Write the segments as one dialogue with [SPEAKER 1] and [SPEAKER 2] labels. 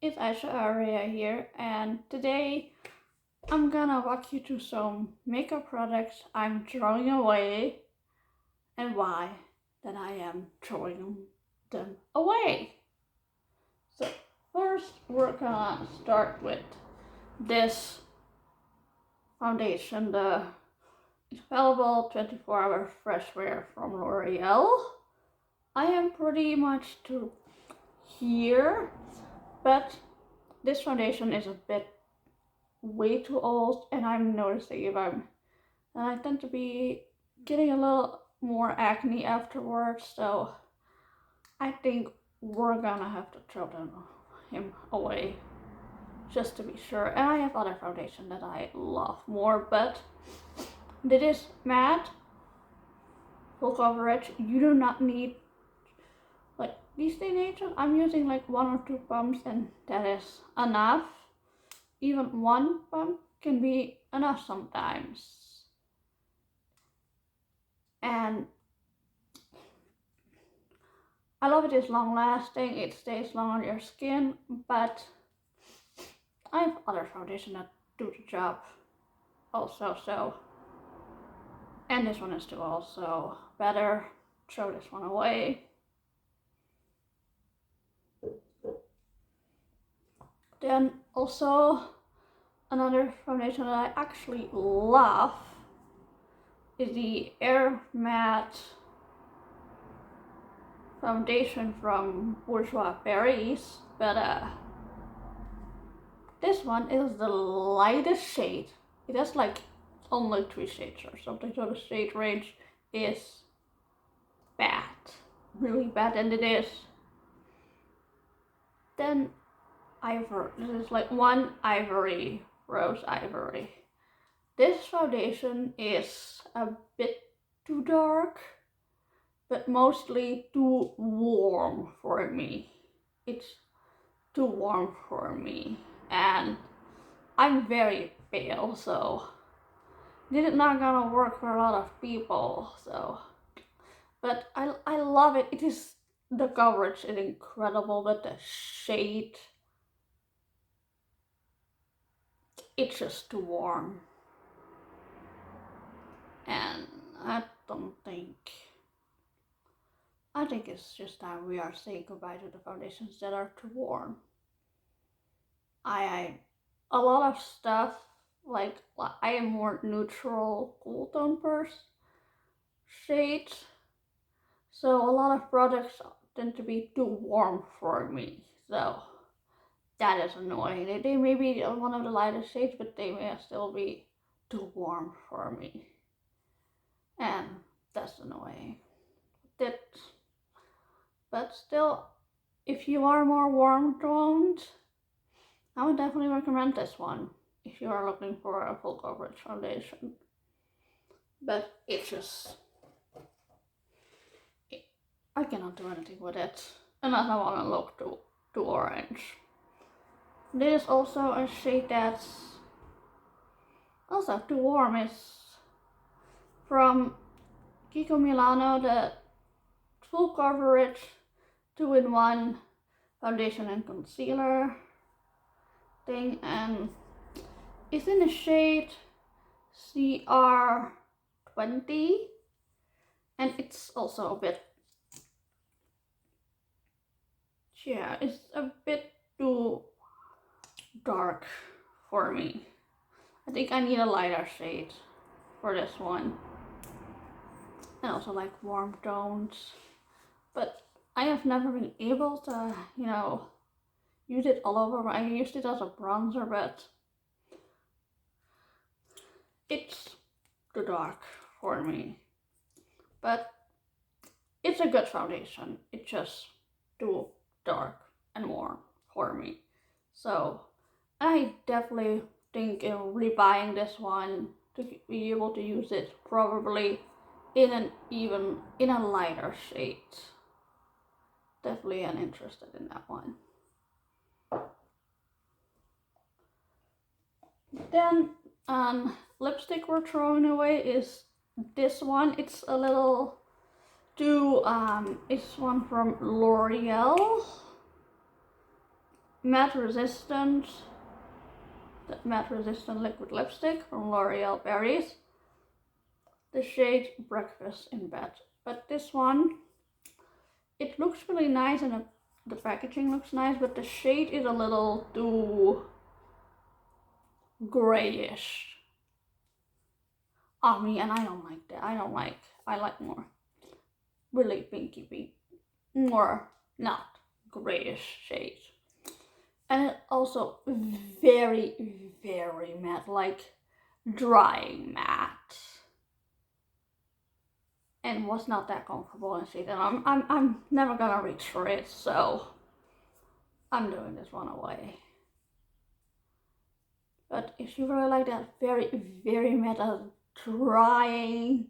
[SPEAKER 1] it's Ashy Radiance here, and today I'm gonna walk you through some makeup products I'm throwing away and why that I am throwing them away. So first we're gonna start with this foundation, the Infallible 24-hour fresh wear from L'Oreal. I am pretty much to here, but this foundation is a bit way too old, and I'm noticing and I tend to be getting a little more acne afterwards, so I think we're gonna have to throw him away just to be sure. And I have other foundation that I love more, but this is matte, full coverage. You do not need, like these day and age, I'm using like 1 or 2 pumps and that is enough. Even 1 pump can be enough sometimes. And I love it, it's long lasting, it stays long on your skin, but I have other foundation that do the job also, so. And this one is too also better. Throw this one away. Then also another foundation that I actually love is the Air Matte foundation from Bourjois Paris, but this one is the lightest shade. It has like only 3 shades or something, so the shade range is bad, really bad, and it is. Then Ivory, this is like one ivory, rose ivory. This foundation is a bit too dark, but mostly too warm for me. It's too warm for me, and I'm very pale, so this is not gonna work for a lot of people. So, but I love it. It is, the coverage is incredible, but the shade, it's just too warm, and I think it's just time we are saying goodbye to the foundations that are too warm. A lot of stuff, like I am more neutral, cool tone shades, so a lot of products tend to be too warm for me, so that is annoying. They may be one of the lightest shades, but they may still be too warm for me, and that's annoying. But still, if you are more warm toned, I would definitely recommend this one if you are looking for a full coverage foundation. But it's just, I cannot do anything with it unless I want to look too orange. This is also a shade that's also too warm. It's from Kiko Milano, the full coverage 2-in-1 foundation and concealer thing, and it's in the shade CR20, and it's also a bit, yeah, it's a bit too dark for me. I think I need a lighter shade for this one. I also like warm tones, but I have never been able to, use it all over. I used it as a bronzer, but it's too dark for me. But it's a good foundation. It's just too dark and warm for me. So I definitely think rebuying this one to be able to use it probably in a lighter shade. Definitely am interested in that one. Then lipstick we're throwing away is this one. It's a little too it's one from L'Oreal. matte resistant liquid lipstick from L'Oreal Paris. The shade Breakfast in Bed. But this one, it looks really nice and the packaging looks nice, but the shade is a little too grayish on me, and I don't like that. I like more really pinky pink, more not grayish shades. And it's also very, very matte, like drying matte. And was not that comfortable in shade, and I'm never gonna reach for it, so I'm doing this one away. But if you really like that very, very matte, drying,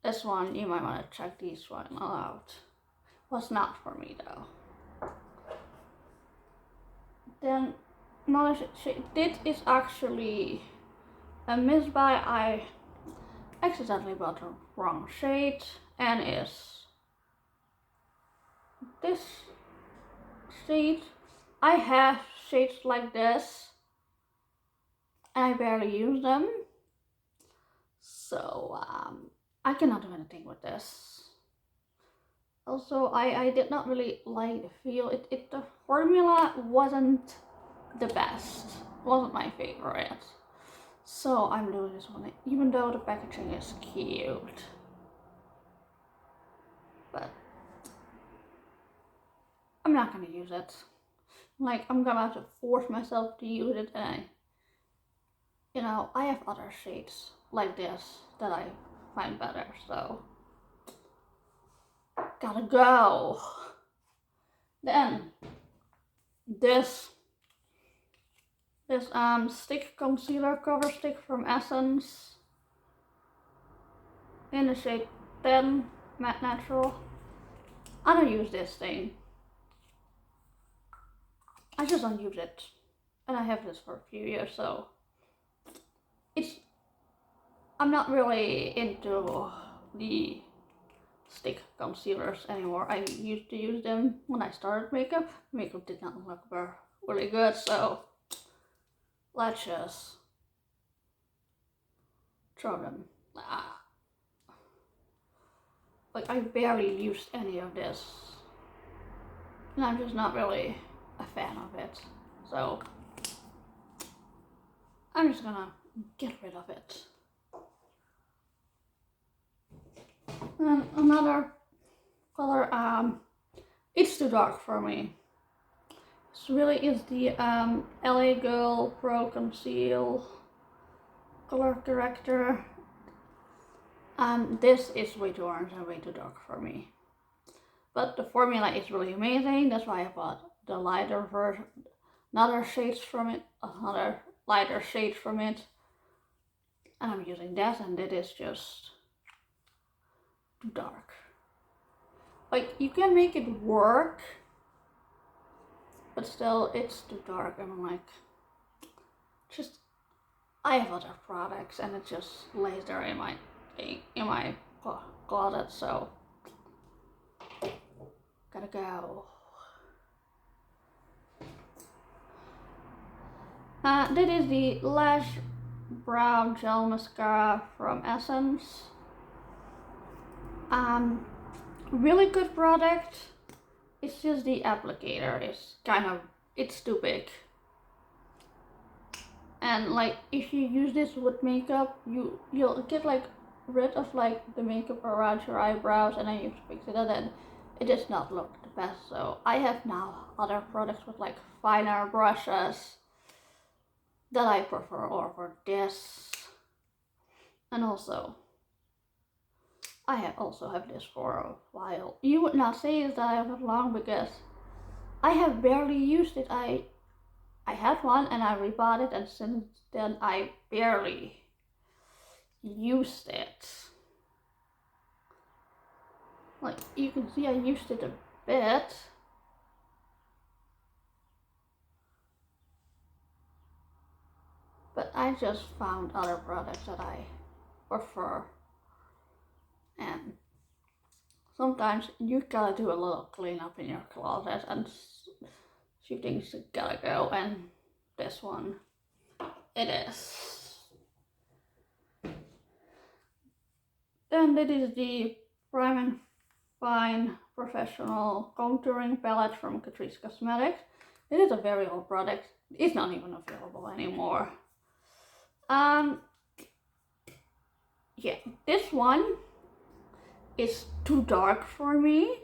[SPEAKER 1] this one you might want to check this one out. Was not for me though. Then another shade. This is actually a misbuy. I accidentally bought the wrong shade, and is this shade. I have shades like this and I barely use them, so I cannot do anything with this. Also, I did not really like the feel. The formula wasn't the best, wasn't my favorite. So I'm doing this one, even though the packaging is cute. But I'm not gonna use it. Like, I'm gonna have to force myself to use it, and I have other shades like this that I find better, so gotta go. Then this stick concealer cover stick from Essence in the shade 10 Matte Natural. I don't use this thing. I just don't use it, and I have this for a few years, so I'm not really into the stick concealers anymore. I used to use them when I started makeup. Makeup did not look really good, so let's just throw them. Like, I barely used any of this, and I'm just not really a fan of it, so I'm just gonna get rid of it. And another color, it's too dark for me. This really is the LA Girl Pro Conceal color corrector. This is way too orange and way too dark for me. But the formula is really amazing. That's why I bought the lighter version, another lighter shade from it. And I'm using that, and it is just too dark. Like, you can make it work, but still it's too dark, and I'm like, I have other products, and it just lays there in my closet, so gotta go. This is the Lash Brow Gel Mascara from Essence. Really good product. It's just the applicator is it's too big. And like, if you use this with makeup, you'll get like rid of like the makeup around your eyebrows, and then you fix it, and then it does not look the best. So I have now other products with like finer brushes that I prefer over this. And also, I also have this for a while. You would not say that I have it long, because I have barely used it. I had one and I rebought it, and since then I barely used it. Like, you can see I used it a bit. But I just found other products that I prefer. And sometimes you gotta do a little cleanup in your closet, and she thinks it gotta go, and this one, it is. Then this is the Prime and Fine Professional Contouring Palette from Catrice Cosmetics. It is a very old product. It's not even available anymore. Yeah, this one is too dark for me.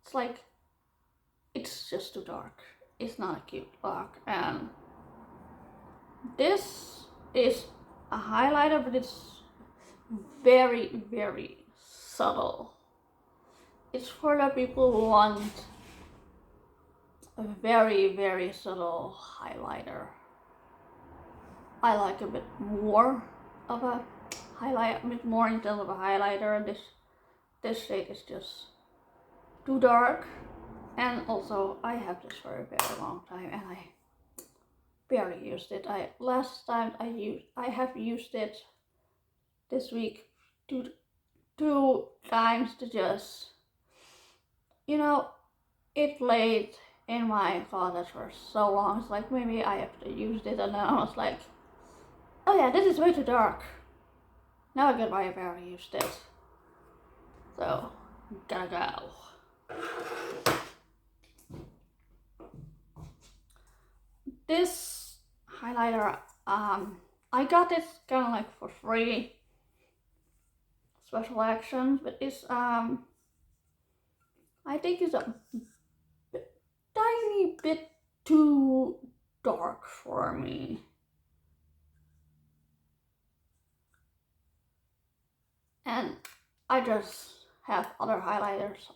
[SPEAKER 1] It's like, it's just too dark. It's not a cute look. And this is a highlighter, but it's very, very subtle. It's for the people who want a very, very subtle highlighter. I like a bit more of a highlight, a bit more in terms of a highlighter. This shade is just too dark. And also, I have this for a very long time, and I barely used it. Last time I have used it this week two times to just, you know, it laid in my closet for so long. It's like, maybe I have to use it, and then I was like, oh yeah, this is way too dark. Now I get why I barely used it. So, gotta go. This highlighter, I got this kind of like for free, special action, but it's I think it's a tiny bit too dark for me. And I just have other highlighters,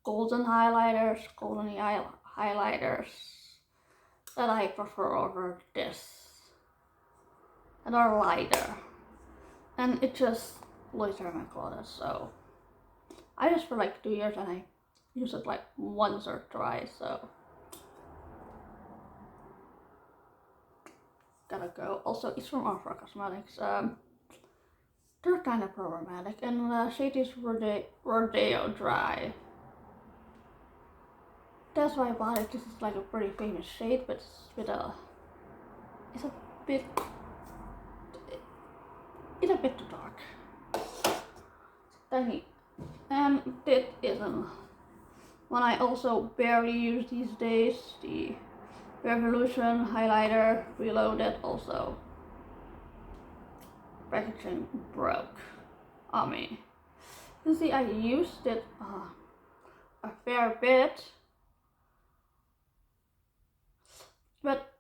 [SPEAKER 1] golden highlighters, golden highlighters that I prefer over this, and are lighter, and it just lays in my closet. So I just for like 2 years, and I use it like once or twice. So gotta go. Also, it's from Ouverture Cosmetics. They're kind of problematic, and the shade is Rodeo Dry. That's why I bought it. This is like a pretty famous shade, but it's a bit too dark. Tiny, and it isn't one I also barely use these days. The Revolution highlighter Reloaded, also packaging broke on me. You see, I used it a fair bit, but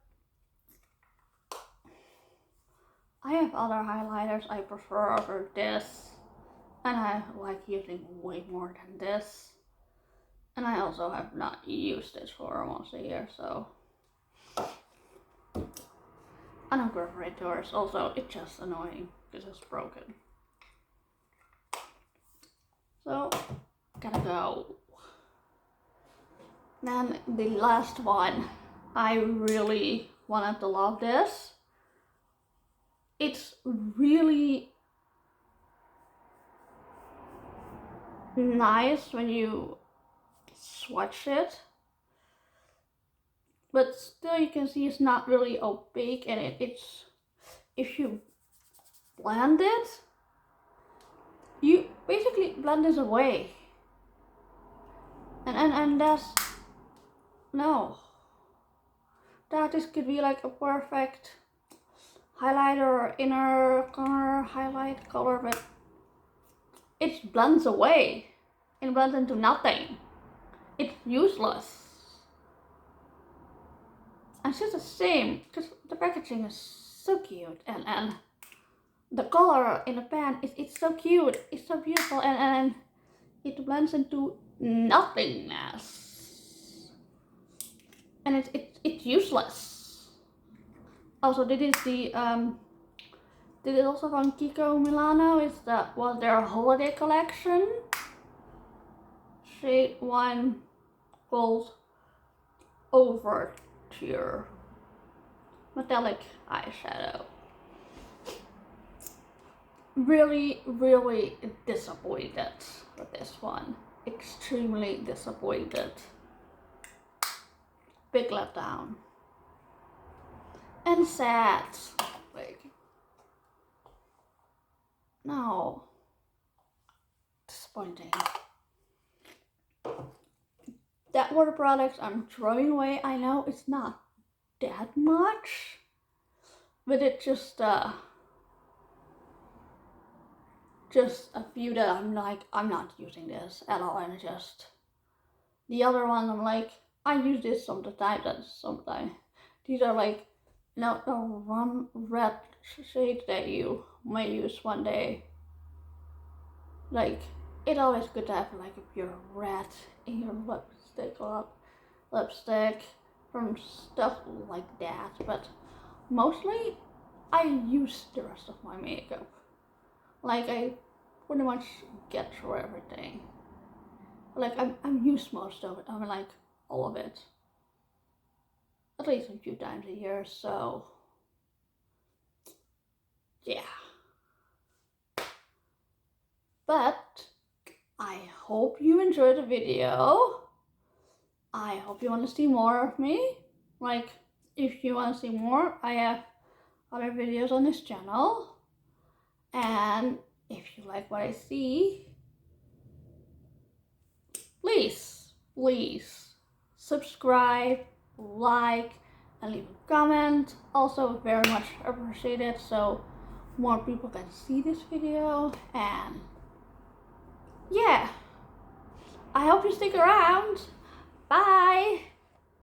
[SPEAKER 1] I have other highlighters I prefer over this, and I like using way more than this, and I also have not used it for almost a year, so I don't go for it yours. Also, it's just annoying because it's broken. So, gotta go. Then the last one, I really wanted to love this. It's really nice when you swatch it, but still you can see it's not really opaque, and it's, if you blend it, you basically blend this away, and that's, no, that this could be like a perfect highlighter or inner corner highlight color, but it blends away and blends into nothing. It's useless. And it's just the same, because the packaging is so cute, and the color in the pan it's so cute, it's so beautiful, and it blends into nothingness, and it's useless. Also, this is also from Kiko Milano. Was their holiday collection. Shade 1 called Ouverture metallic eyeshadow. Really, really disappointed with this one. Extremely disappointed. big letdown. And sad. Like, no. Disappointing. That were the products I'm throwing away. I know it's not that much, but it's just a few that I'm like, I'm not using this at all, and just the other one I'm like, I use this sometimes and sometimes. These are like, you know, the one red shade that you may use one day. Like, it's always good to have like a pure red in your lipstick from stuff like that, but mostly I use the rest of my makeup. Like, I pretty much get through everything. Like, I'm used most of it. I mean, like, all of it. At least a few times a year, so yeah. But I hope you enjoyed the video. I hope you want to see more of me. Like, if you want to see more, I have other videos on this channel. And if you like what I see, please subscribe, like, and leave a comment. Also very much appreciated, so more people can see this video. And yeah, I hope you stick around. Bye!